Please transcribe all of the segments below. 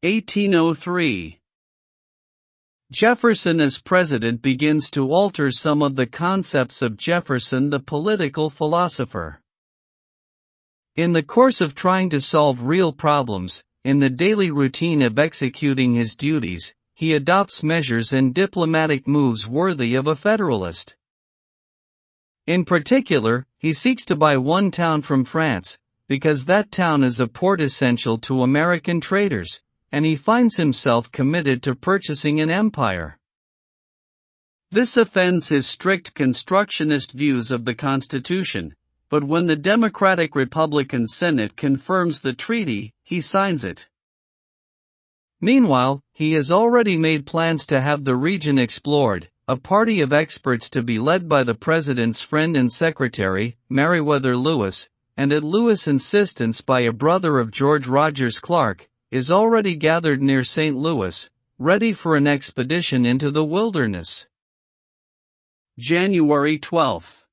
1803. Jefferson as president begins to alter some of the concepts of Jefferson the political philosopher. In the course of trying to solve real problems, in the daily routine of executing his duties, he adopts measures and diplomatic moves worthy of a federalist. In particular, he seeks to buy one town from France, because that town is a port essential to American traders, and he finds himself committed to purchasing an empire. This offends his strict constructionist views of the Constitution, but when the Democratic-Republican Senate confirms the treaty, he signs it. Meanwhile, he has already made plans to have the region explored, a party of experts to be led by the president's friend and secretary, Meriwether Lewis, and at Lewis' insistence by a brother of George Rogers Clark, is already gathered near St. Louis, ready for an expedition into the wilderness. January 12.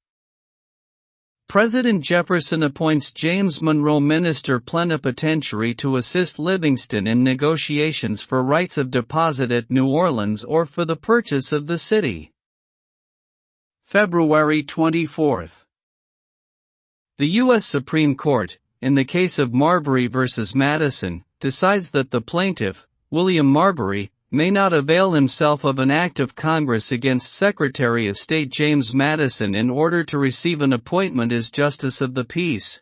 President Jefferson appoints James Monroe minister plenipotentiary to assist Livingston in negotiations for rights of deposit at New Orleans or for the purchase of the city. February 24. The U.S. Supreme Court, in the case of Marbury v. Madison, decides that the plaintiff, William Marbury, may not avail himself of an act of Congress against Secretary of State James Madison in order to receive an appointment as Justice of the Peace.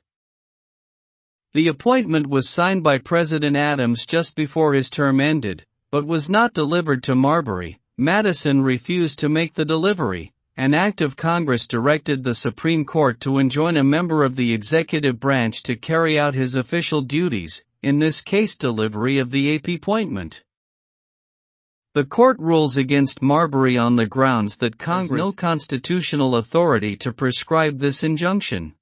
The appointment was signed by President Adams just before his term ended, but was not delivered to Marbury. Madison refused to make the delivery. An act of Congress directed the Supreme Court to enjoin a member of the executive branch to carry out his official duties, in this case delivery of the appointment. The court rules against Marbury on the grounds that Congress has no constitutional authority to prescribe this injunction.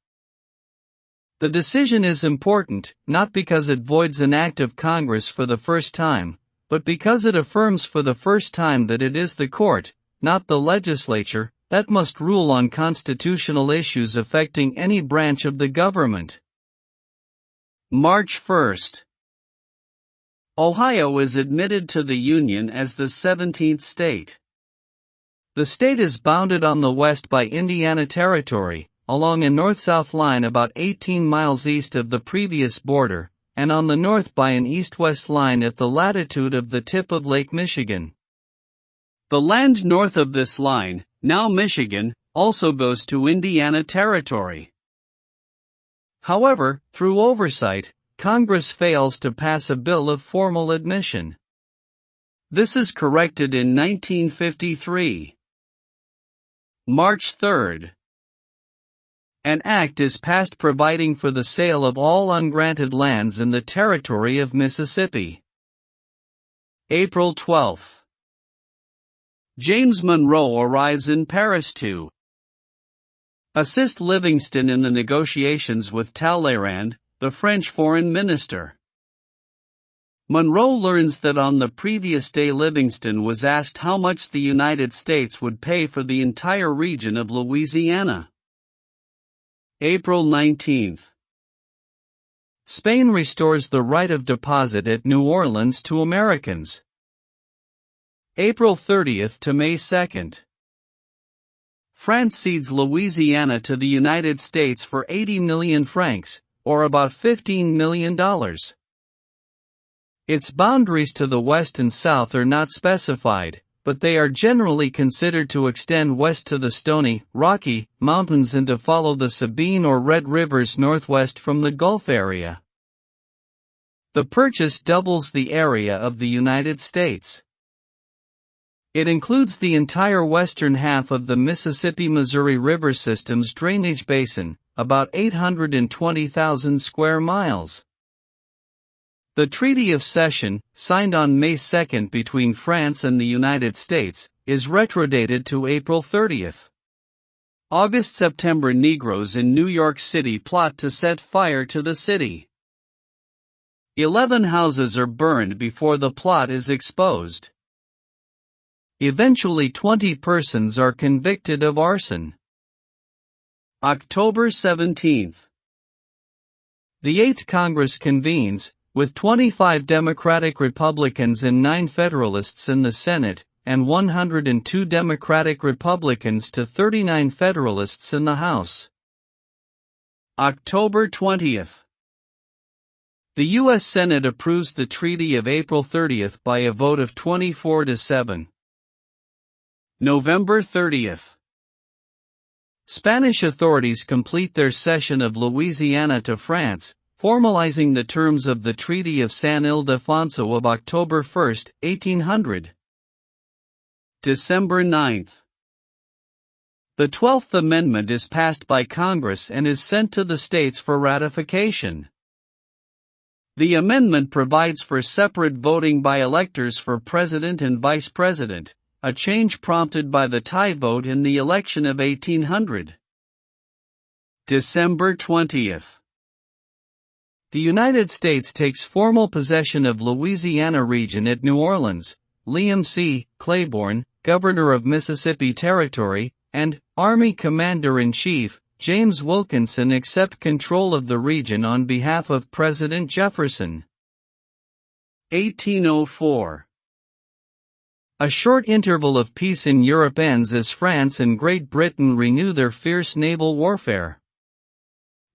The decision is important, not because it voids an act of Congress for the first time, but because it affirms for the first time that it is the court, not the legislature, that must rule on constitutional issues affecting any branch of the government. March 1. Ohio is admitted to the Union as the 17th state. The state is bounded on the west by Indiana Territory, along a north-south line about 18 miles east of the previous border, and on the north by an east-west line at the latitude of the tip of Lake Michigan. The land north of this line, now Michigan, also goes to Indiana Territory. However, through oversight, Congress fails to pass a bill of formal admission. This is corrected in 1953. March 3. An act is passed providing for the sale of all ungranted lands in the territory of Mississippi. April 12. James Monroe arrives in Paris to assist Livingston in the negotiations with Talleyrand, the French foreign minister. Monroe learns that on the previous day Livingston was asked how much the United States would pay for the entire region of Louisiana. April 19. Spain restores the right of deposit at New Orleans to Americans. April 30 to May 2. France cedes Louisiana to the United States for 80 million francs, or about $15 million. Its boundaries to the west and south are not specified, but they are generally considered to extend west to the Stony, Rocky Mountains and to follow the Sabine or Red Rivers northwest from the Gulf area. The purchase doubles the area of the United States. It includes the entire western half of the Mississippi-Missouri River system's drainage basin, about 820,000 square miles. The Treaty of Cession, signed on May 2 between France and the United States, is retrodated to April 30. August-September Negroes in New York City plot to set fire to the city. 11 houses are burned before the plot is exposed. Eventually 20 persons are convicted of arson. October 17. The 8th Congress convenes, with 25 Democratic Republicans and 9 Federalists in the Senate, and 102 Democratic Republicans to 39 Federalists in the House. October 20. The U.S. Senate approves the Treaty of April 30 by a vote of 24-7. November 30. Spanish authorities complete their cession of Louisiana to France, formalizing the terms of the Treaty of San Ildefonso of October 1, 1800. December 9. The 12th Amendment is passed by Congress and is sent to the states for ratification. The amendment provides for separate voting by electors for president and vice president, a change prompted by the tie vote in the election of 1800. December 20. The United States takes formal possession of Louisiana region at New Orleans. Liam C. Claiborne, Governor of Mississippi Territory, and Army Commander-in-Chief, James Wilkinson accept control of the region on behalf of President Jefferson. 1804. A short interval of peace in Europe ends as France and Great Britain renew their fierce naval warfare.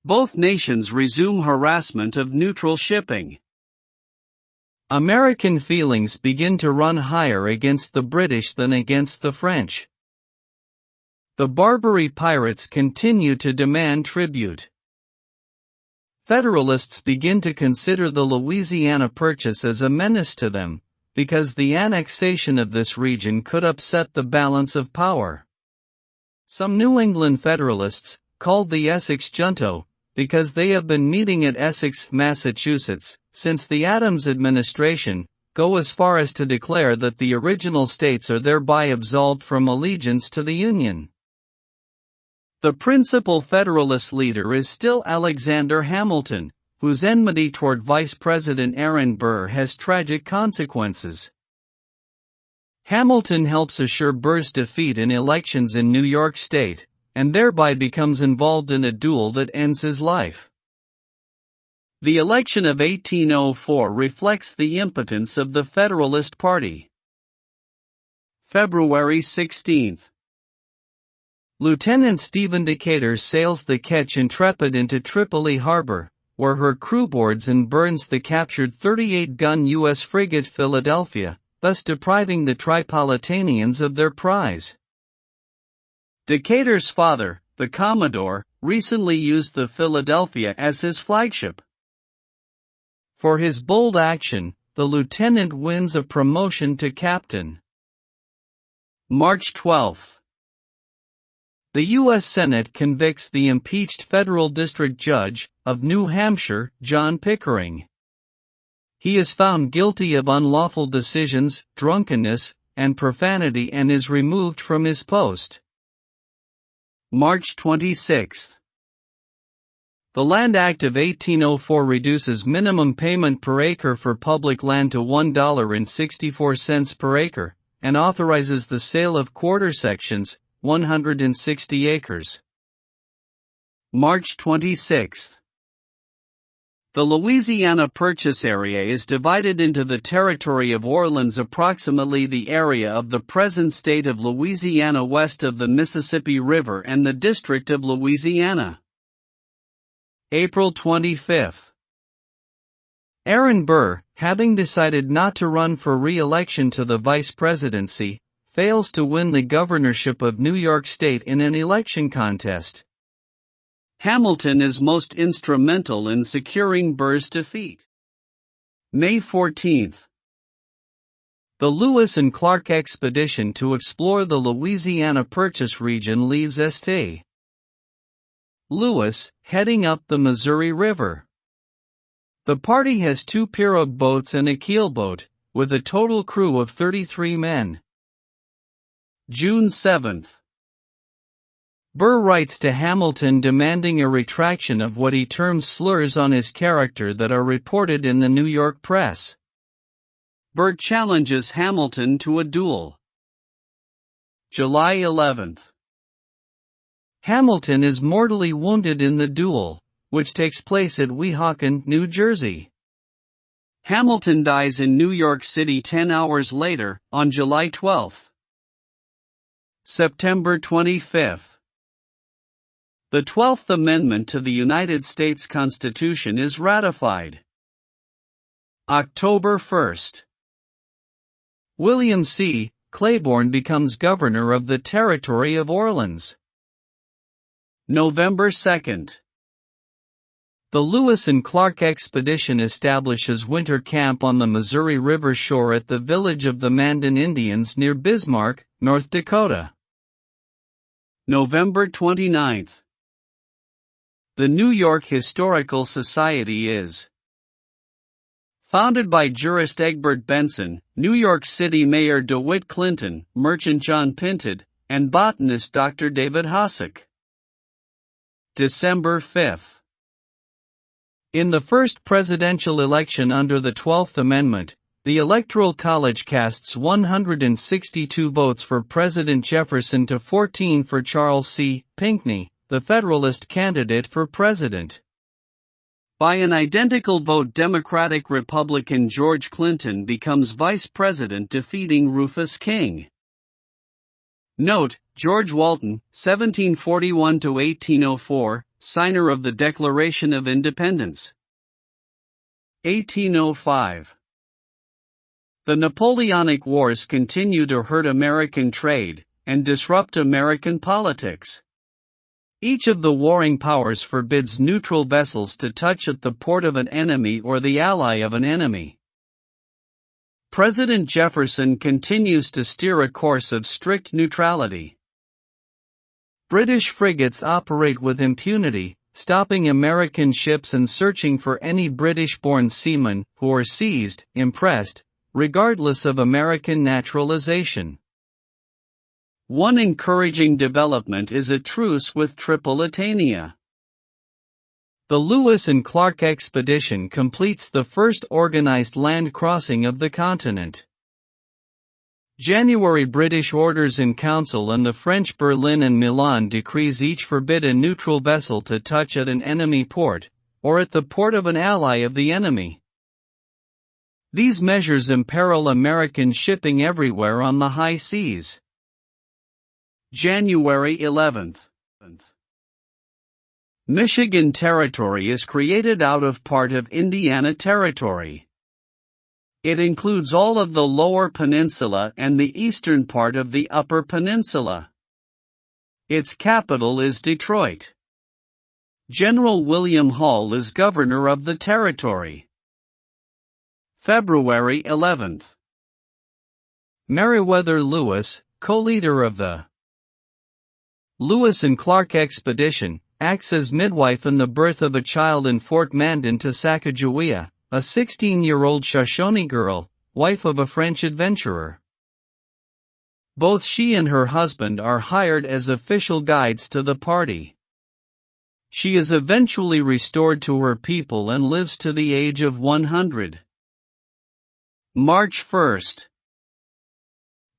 Both nations resume harassment of neutral shipping. American feelings begin to run higher against the British than against the French. The Barbary pirates continue to demand tribute. Federalists begin to consider the Louisiana Purchase as a menace to them, because the annexation of this region could upset the balance of power. Some New England Federalists, called the Essex Junto, because they have been meeting at Essex, Massachusetts, since the Adams administration, go as far as to declare that the original states are thereby absolved from allegiance to the Union. The principal Federalist leader is still Alexander Hamilton, whose enmity toward Vice President Aaron Burr has tragic consequences. Hamilton helps assure Burr's defeat in elections in New York State, and thereby becomes involved in a duel that ends his life. The election of 1804 reflects the impotence of the Federalist Party. February 16. Lieutenant Stephen Decatur sails the ketch Intrepid into Tripoli harbor, where her crew boards and burns the captured 38-gun U.S. frigate Philadelphia, thus depriving the Tripolitanians of their prize. Decatur's father, the Commodore, recently used the Philadelphia as his flagship. For his bold action, the lieutenant wins a promotion to captain. March 12. The U.S. Senate convicts the impeached federal district judge of New Hampshire, John Pickering. He is found guilty of unlawful decisions, drunkenness, and profanity and is removed from his post. March 26. The Land Act of 1804 reduces minimum payment per acre for public land to $1.64 per acre, and authorizes the sale of quarter sections, 160 acres. March 26. The Louisiana Purchase area is divided into the territory of Orleans, approximately the area of the present state of Louisiana west of the Mississippi River, and the District of Louisiana. April 25. Aaron Burr, having decided not to run for re-election to the vice presidency, fails to win the governorship of New York State in an election contest. Hamilton is most instrumental in securing Burr's defeat. May 14. The Lewis and Clark expedition to explore the Louisiana Purchase region leaves St. Louis, heading up the Missouri River. The party has 2 pirogue boats and a keelboat, with a total crew of 33 men. June 7. Burr writes to Hamilton demanding a retraction of what he terms slurs on his character that are reported in the New York press. Burr challenges Hamilton to a duel. July 11. Hamilton is mortally wounded in the duel, which takes place at Weehawken, New Jersey. Hamilton dies in New York City 10 hours later, on July 12. September 25. The 12th Amendment to the United States Constitution is ratified. October 1. William C. Claiborne becomes governor of the Territory of Orleans. November 2. The Lewis and Clark expedition establishes winter camp on the Missouri River shore at the village of the Mandan Indians near Bismarck, North Dakota. November 29. The New York Historical Society is founded by jurist Egbert Benson, New York City Mayor DeWitt Clinton, merchant John Pinted, and botanist Dr. David Hosack. December 5. In the first presidential election under the 12th Amendment, the Electoral College casts 162 votes for President Jefferson to 14 for Charles C. Pinckney, the Federalist candidate for president. By an identical vote, Democratic-Republican George Clinton becomes vice president, defeating Rufus King. Note: George Walton, 1741–1804, signer of the Declaration of Independence. 1805. The Napoleonic Wars continue to hurt American trade and disrupt American politics. Each of the warring powers forbids neutral vessels to touch at the port of an enemy or the ally of an enemy. President Jefferson continues to steer a course of strict neutrality. British frigates operate with impunity, stopping American ships and searching for any British-born seamen who are seized, impressed, regardless of American naturalization. One encouraging development is a truce with Tripolitania. The Lewis and Clark expedition completes the first organized land crossing of the continent. January British Orders in Council and the French Berlin and Milan decrees each forbid a neutral vessel to touch at an enemy port, or at the port of an ally of the enemy. These measures imperil American shipping everywhere on the high seas. January 11. Michigan Territory is created out of part of Indiana Territory. It includes all of the Lower Peninsula and the eastern part of the Upper Peninsula. Its capital is Detroit. General William Hall is governor of the territory. February 11. Meriwether Lewis, co-leader of the Lewis and Clark expedition, acts as midwife in the birth of a child in Fort Mandan to Sacagawea, a 16-year-old Shoshone girl, wife of a French adventurer. Both she and her husband are hired as official guides to the party. She is eventually restored to her people and lives to the age of 100. March 1.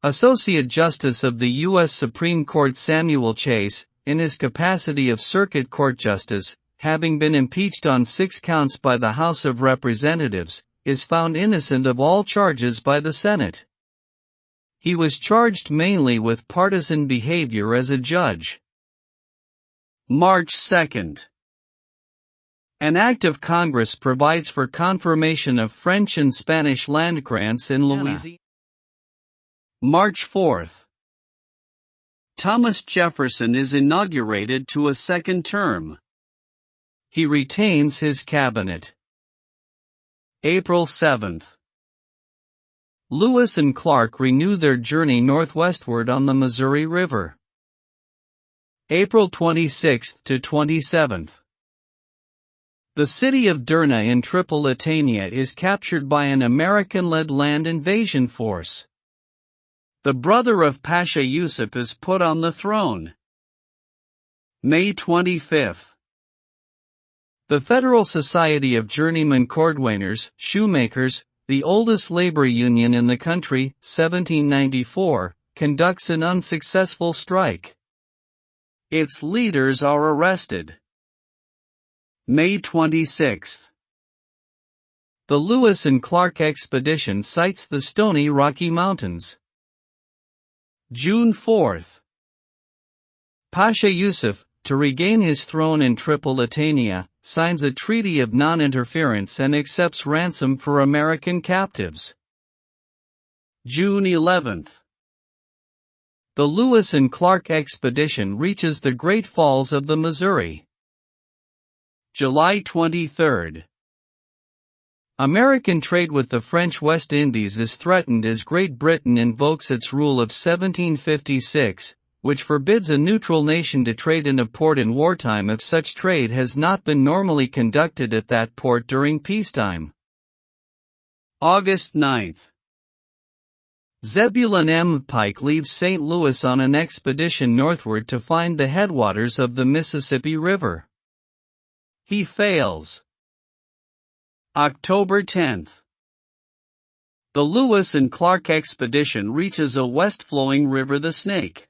Associate Justice of the U.S. Supreme Court Samuel Chase, in his capacity of Circuit Court Justice, having been impeached on 6 counts by the House of Representatives, is found innocent of all charges by the Senate. He was charged mainly with partisan behavior as a judge. March 2. An act of Congress provides for confirmation of French and Spanish land grants in Louisiana. March 4. Thomas Jefferson is inaugurated to a second term. He retains his cabinet. April 7. Lewis and Clark renew their journey northwestward on the Missouri River. April 26 to 27. The city of Derna in Tripolitania is captured by an American-led land invasion force. The brother of Pasha Yusuf is put on the throne. May 25. The Federal Society of Journeyman Cordwainers, Shoemakers, the oldest labor union in the country, 1794, conducts an unsuccessful strike. Its leaders are arrested. May 26. The Lewis and Clark expedition sights the Stony Rocky Mountains. June 4. Pasha Yusuf, to regain his throne in Tripolitania, signs a treaty of non-interference and accepts ransom for American captives. June 11. The Lewis and Clark expedition reaches the Great Falls of the Missouri. July 23. American trade with the French West Indies is threatened as Great Britain invokes its rule of 1756, which forbids a neutral nation to trade in a port in wartime if such trade has not been normally conducted at that port during peacetime. August 9. Zebulon M. Pike leaves St. Louis on an expedition northward to find the headwaters of the Mississippi River. He fails. October 10. The Lewis and Clark expedition reaches a west-flowing river, the Snake.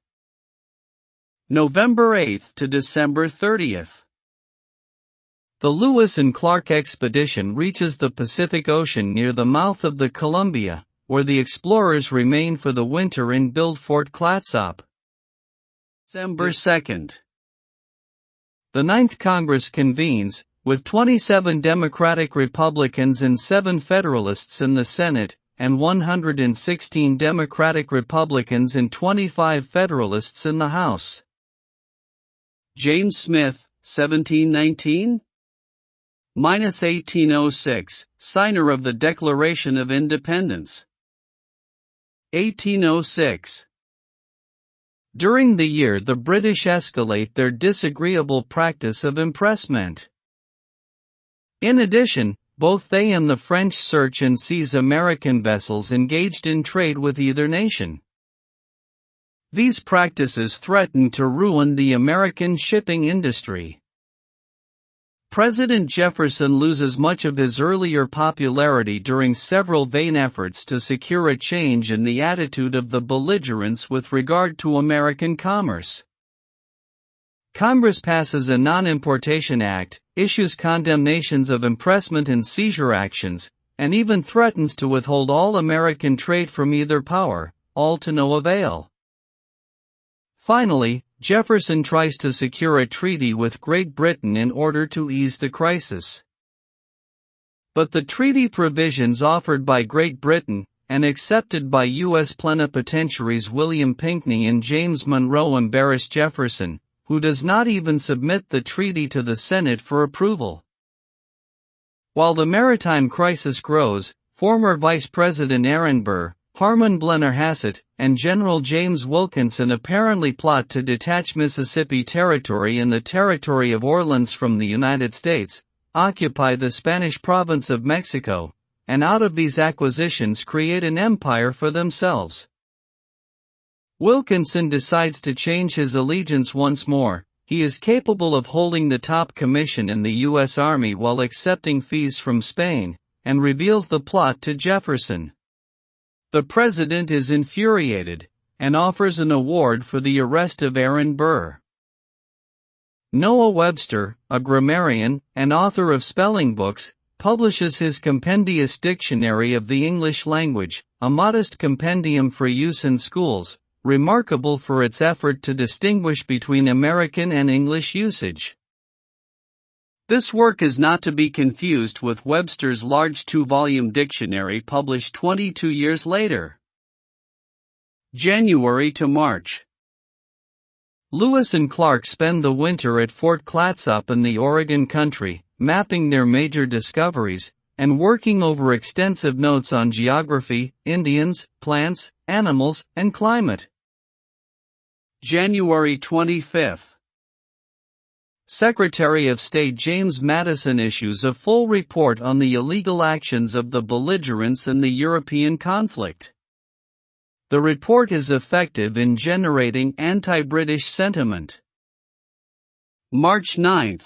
November 8 to December 30. The Lewis and Clark expedition reaches the Pacific Ocean near the mouth of the Columbia, where the explorers remain for the winter and build Fort Clatsop. December 2. The Ninth Congress convenes, with 27 Democratic Republicans and 7 Federalists in the Senate, and 116 Democratic Republicans and 25 Federalists in the House. James Smith, 1719–1806, signer of the Declaration of Independence. 1806. During the year the British escalate their disagreeable practice of impressment. In addition, both they and the French search and seize American vessels engaged in trade with either nation. These practices threaten to ruin the American shipping industry. President Jefferson loses much of his earlier popularity during several vain efforts to secure a change in the attitude of the belligerents with regard to American commerce. Congress passes a Non-Importation Act, issues condemnations of impressment and seizure actions, and even threatens to withhold all American trade from either power, all to no avail. Finally, Jefferson tries to secure a treaty with Great Britain in order to ease the crisis. But the treaty provisions offered by Great Britain, and accepted by U.S. plenipotentiaries William Pinckney and James Monroe, embarrass Jefferson, who does not even submit the treaty to the Senate for approval. While the maritime crisis grows, former Vice President Aaron Burr, Harmon Blennerhassett, and General James Wilkinson apparently plot to detach Mississippi Territory and the Territory of Orleans from the United States, occupy the Spanish province of Mexico, and out of these acquisitions create an empire for themselves. Wilkinson decides to change his allegiance once more. He is capable of holding the top commission in the U.S. Army while accepting fees from Spain, and reveals the plot to Jefferson. The president is infuriated, and offers an award for the arrest of Aaron Burr. Noah Webster, a grammarian, and author of spelling books, publishes his Compendious Dictionary of the English Language, a modest compendium for use in schools, remarkable for its effort to distinguish between American and English usage. This work is not to be confused with Webster's large 2-volume dictionary published 22 years later. January to March. Lewis and Clark spend the winter at Fort Clatsop in the Oregon country, mapping their major discoveries, and working over extensive notes on geography, Indians, plants, animals, and climate. January 25. Secretary of State James Madison issues a full report on the illegal actions of the belligerents in the European conflict. The report is effective in generating anti-British sentiment. March 9.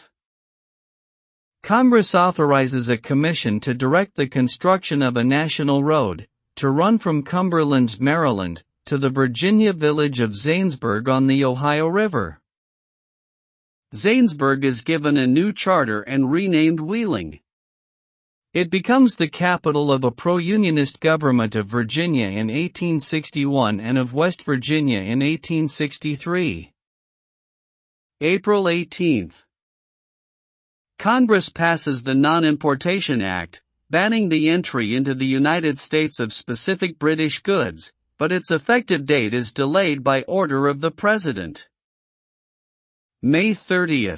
Congress authorizes a commission to direct the construction of a national road, to run from Cumberland, Maryland, to the Virginia village of Zanesburg on the Ohio River. Zanesburg is given a new charter and renamed Wheeling. It becomes the capital of a pro-Unionist government of Virginia in 1861 and of West Virginia in 1863. April 18. Congress passes the Non-Importation Act, banning the entry into the United States of specific British goods, but its effective date is delayed by order of the President. May 30.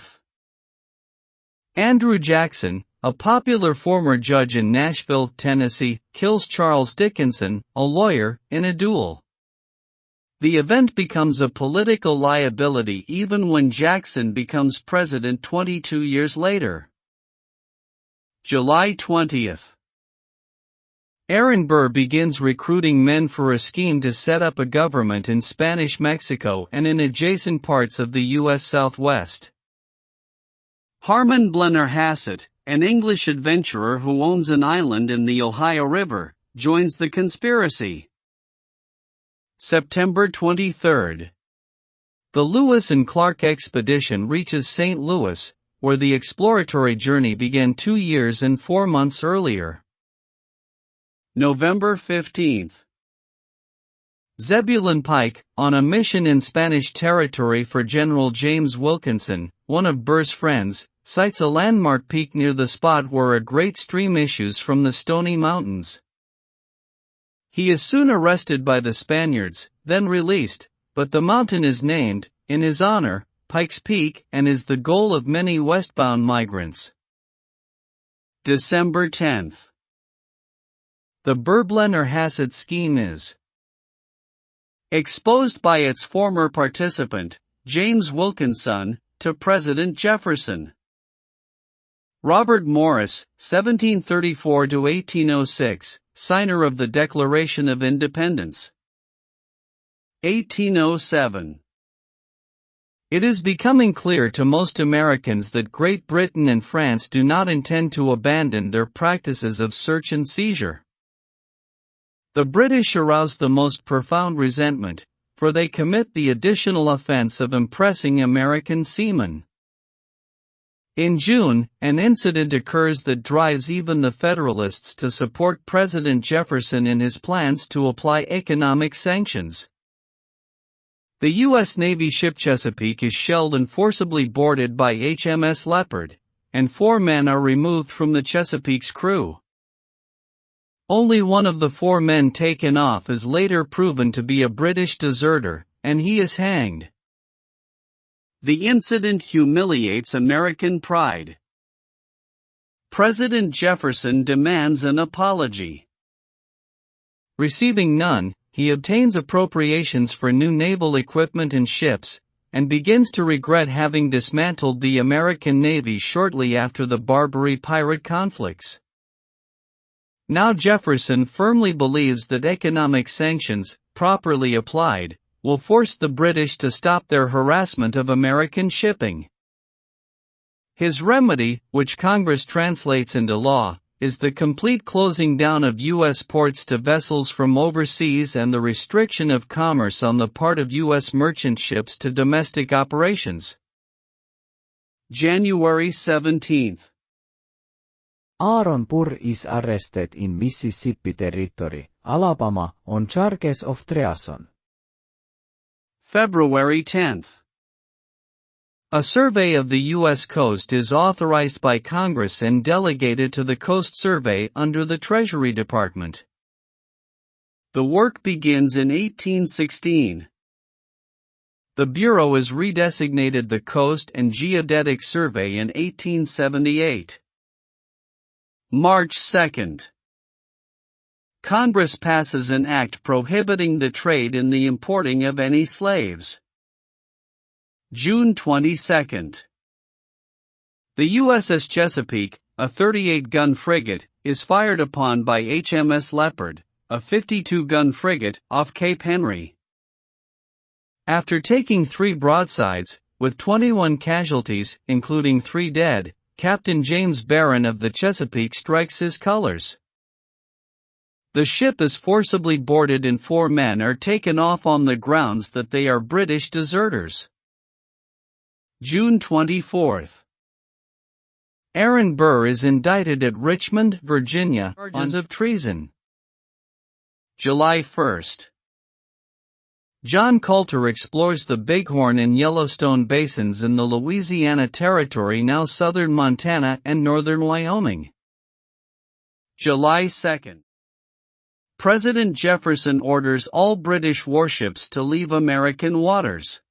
Andrew Jackson, a popular former judge in Nashville, Tennessee, kills Charles Dickinson, a lawyer, in a duel. The event becomes a political liability even when Jackson becomes president 22 years later. July 20. Aaron Burr begins recruiting men for a scheme to set up a government in Spanish Mexico and in adjacent parts of the U.S. Southwest. Harmon Blennerhassett, an English adventurer who owns an island in the Ohio River, joins the conspiracy. September 23. The Lewis and Clark expedition reaches St. Louis, where the exploratory journey began 2 years and 4 months earlier. November 15. Zebulon Pike, on a mission in Spanish territory for General James Wilkinson, one of Burr's friends, sights a landmark peak near the spot where a great stream issues from the Stony Mountains. He is soon arrested by the Spaniards, then released, but the mountain is named, in his honor, Pike's Peak, and is the goal of many westbound migrants. December 10. The Burr-Blennerhassett scheme is exposed by its former participant, James Wilkinson, to President Jefferson. Robert Morris, 1734–1806, signer of the Declaration of Independence. 1807. It is becoming clear to most Americans that Great Britain and France do not intend to abandon their practices of search and seizure. The British arouse the most profound resentment, for they commit the additional offense of impressing American seamen. In June, an incident occurs that drives even the Federalists to support President Jefferson in his plans to apply economic sanctions. The U.S. Navy ship Chesapeake is shelled and forcibly boarded by HMS Leopard, and 4 men are removed from the Chesapeake's crew. Only one of the 4 men taken off is later proven to be a British deserter, and he is hanged. The incident humiliates American pride. President Jefferson demands an apology. Receiving none, he obtains appropriations for new naval equipment and ships, and begins to regret having dismantled the American Navy shortly after the Barbary pirate conflicts. Now Jefferson firmly believes that economic sanctions, properly applied, will force the British to stop their harassment of American shipping. His remedy, which Congress translates into law, is the complete closing down of U.S. ports to vessels from overseas and the restriction of commerce on the part of U.S. merchant ships to domestic operations. January 17. Aaron Burr is arrested in Mississippi Territory, Alabama, on charges of treason. February 10. A survey of the U.S. coast is authorized by Congress and delegated to the Coast Survey under the Treasury Department. The work begins in 1816. The Bureau is redesignated the Coast and Geodetic Survey in 1878. March 2. Congress passes an act prohibiting the trade in the importing of any slaves. June 22. The USS Chesapeake, a 38-gun frigate, is fired upon by HMS Leopard, a 52-gun frigate, off Cape Henry. After taking 3 broadsides, with 21 casualties, including 3 dead, Captain James Barron of the Chesapeake strikes his colors. The ship is forcibly boarded and 4 men are taken off on the grounds that they are British deserters. June 24. Aaron Burr is indicted at Richmond, Virginia, on charges of treason. July 1. John Coulter explores the Bighorn and Yellowstone basins in the Louisiana Territory, now southern Montana and northern Wyoming. July 2. President Jefferson orders all British warships to leave American waters.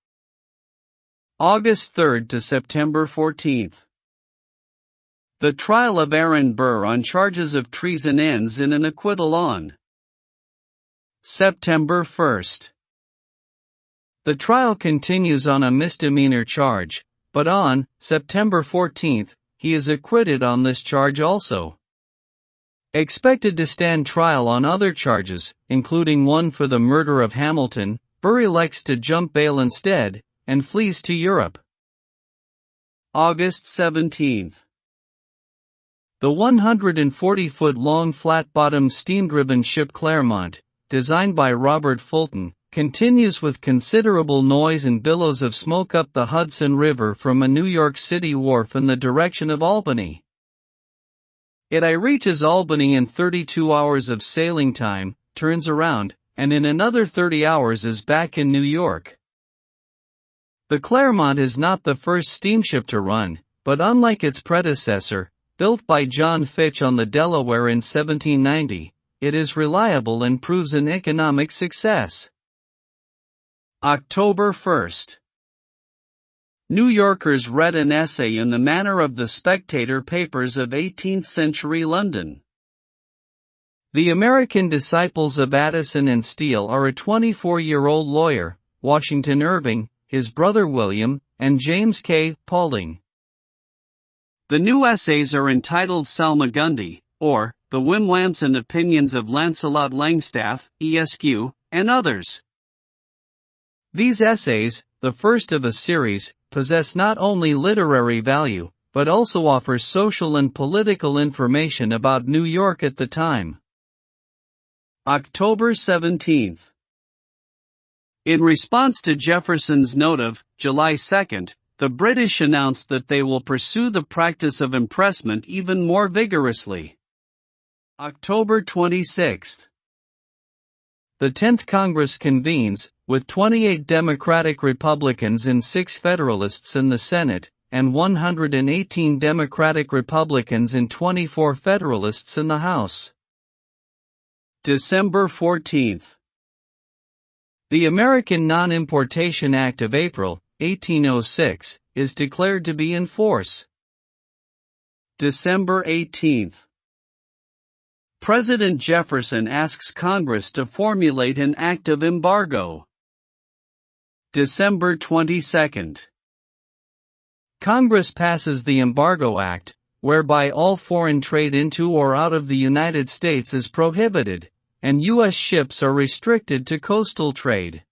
August 3 to September 14. The trial of Aaron Burr on charges of treason ends in an acquittal on September 1. The trial continues on a misdemeanor charge, but on September 14, he is acquitted on this charge also. Expected to stand trial on other charges, including one for the murder of Hamilton, Burr elects to jump bail instead, and flees to Europe. August 17. The 140-foot-long flat-bottomed steam-driven ship Clermont, designed by Robert Fulton, continues with considerable noise and billows of smoke up the Hudson River from a New York City wharf in the direction of Albany. It reaches Albany in 32 hours of sailing time, turns around, and in another 30 hours is back in New York. The Clermont is not the first steamship to run, but unlike its predecessor, built by John Fitch on the Delaware in 1790, it is reliable and proves an economic success. October 1. New Yorkers read an essay in the manner of the Spectator papers of 18th-century London. The American disciples of Addison and Steele are a 24-year-old lawyer, Washington Irving, his brother William, and James K. Paulding. The new essays are entitled Salmagundi, or The Whimlamps and Opinions of Lancelot Langstaff, Esq., and Others. These essays, the first of a series, possess not only literary value, but also offer social and political information about New York at the time. October 17. In response to Jefferson's note of July 2, the British announced that they will pursue the practice of impressment even more vigorously. October 26. The 10th Congress convenes, with 28 Democratic Republicans and 6 Federalists in the Senate, and 118 Democratic Republicans and 24 Federalists in the House. December 14. The American Non-Importation Act of April, 1806, is declared to be in force. December 18. President Jefferson asks Congress to formulate an act of embargo. December 22. Congress passes the Embargo Act, whereby all foreign trade into or out of the United States is prohibited, and U.S. ships are restricted to coastal trade.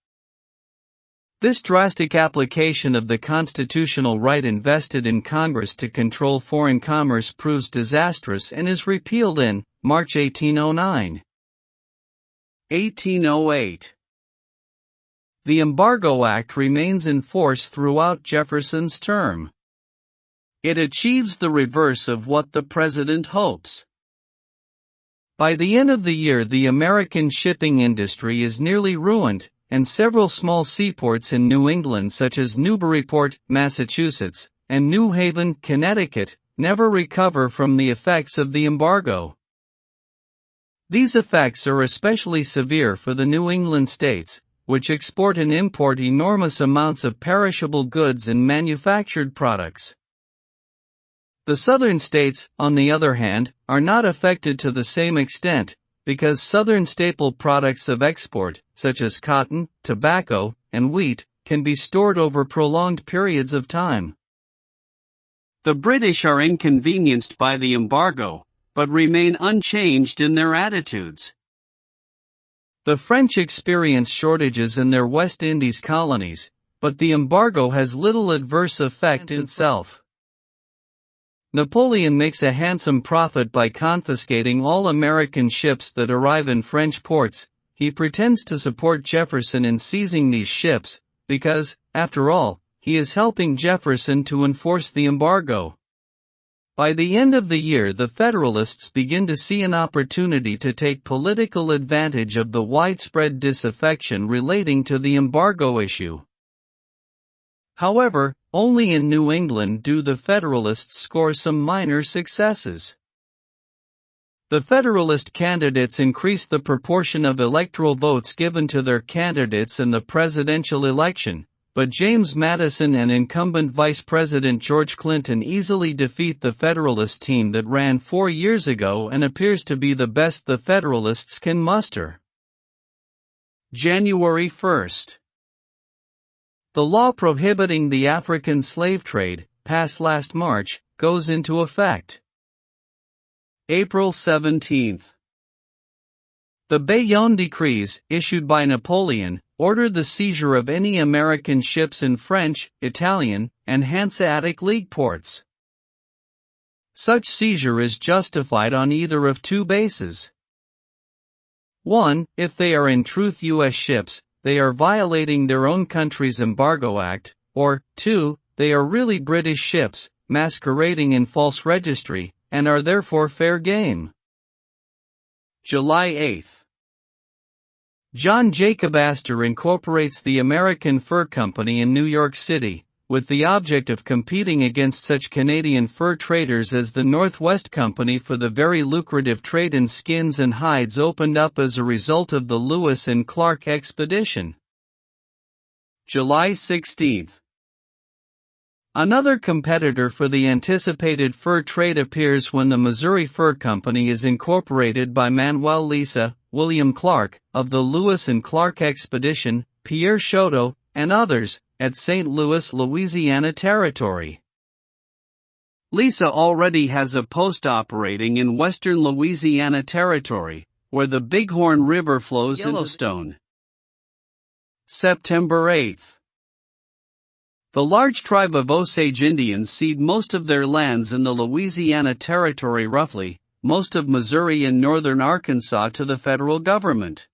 This drastic application of the constitutional right invested in Congress to control foreign commerce proves disastrous and is repealed in March 1809. 1808. The Embargo Act remains in force throughout Jefferson's term. It achieves the reverse of what the president hopes. By the end of the year, the American shipping industry is nearly ruined, and several small seaports in New England such as Newburyport, Massachusetts, and New Haven, Connecticut, never recover from the effects of the embargo. These effects are especially severe for the New England states, which export and import enormous amounts of perishable goods and manufactured products. The southern states, on the other hand, are not affected to the same extent, because southern staple products of export, such as cotton, tobacco, and wheat, can be stored over prolonged periods of time. The British are inconvenienced by the embargo, but remain unchanged in their attitudes. The French experience shortages in their West Indies colonies, but the embargo has little adverse effect itself. Napoleon makes a handsome profit by confiscating all American ships that arrive in French ports. He pretends to support Jefferson in seizing these ships, because, after all, he is helping Jefferson to enforce the embargo. By the end of the year, the Federalists begin to see an opportunity to take political advantage of the widespread disaffection relating to the embargo issue. However, only in New England do the Federalists score some minor successes. The Federalist candidates increased the proportion of electoral votes given to their candidates in the presidential election, but James Madison and incumbent Vice President George Clinton easily defeat the Federalist team that ran 4 years ago and appears to be the best the Federalists can muster. January 1st. The law prohibiting the African slave trade, passed last March, goes into effect. April 17th. The Bayonne Decrees, issued by Napoleon, ordered the seizure of any American ships in French, Italian, and Hanseatic League ports. Such seizure is justified on either of two bases. 1. If they are in truth U.S. ships, they are violating their own country's Embargo Act, or 2. They are really British ships, masquerading in false registry, and are therefore fair game. July 8th. John Jacob Astor incorporates the American Fur Company in New York City, with the object of competing against such Canadian fur traders as the Northwest Company for the very lucrative trade in skins and hides opened up as a result of the Lewis and Clark expedition. July 16th. Another competitor for the anticipated fur trade appears when the Missouri Fur Company is incorporated by Manuel Lisa, William Clark, of the Lewis and Clark Expedition, Pierre Choteau, and others, at St. Louis, Louisiana Territory. Lisa already has a post operating in western Louisiana Territory, where the Bighorn River flows into Yellowstone. September 8th. The large tribe of Osage Indians cede most of their lands in the Louisiana Territory, roughly most of Missouri and northern Arkansas, to the federal government.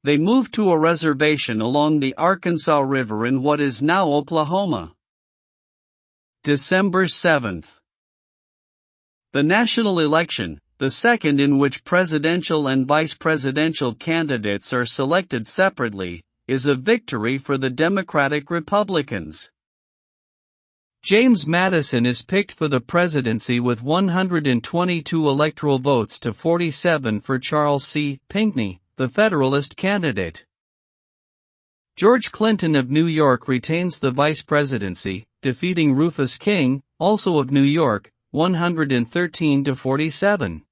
They moved to a reservation along the Arkansas River in what is now Oklahoma. December 7th. The national election, the second in which presidential and vice presidential candidates are selected separately, is a victory for the Democratic Republicans. James Madison is picked for the presidency with 122 electoral votes to 47 for Charles C. Pinckney, the Federalist candidate. George Clinton of New York retains the vice presidency, defeating Rufus King, also of New York, 113 to 47.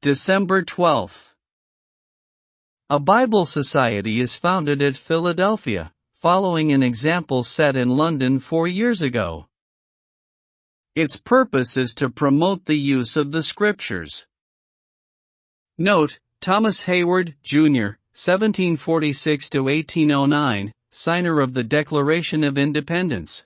December 12th. A Bible Society is founded at Philadelphia, following an example set in London 4 years ago. Its purpose is to promote the use of the Scriptures. Note: Thomas Hayward, Jr., 1746 to 1809, signer of the Declaration of Independence.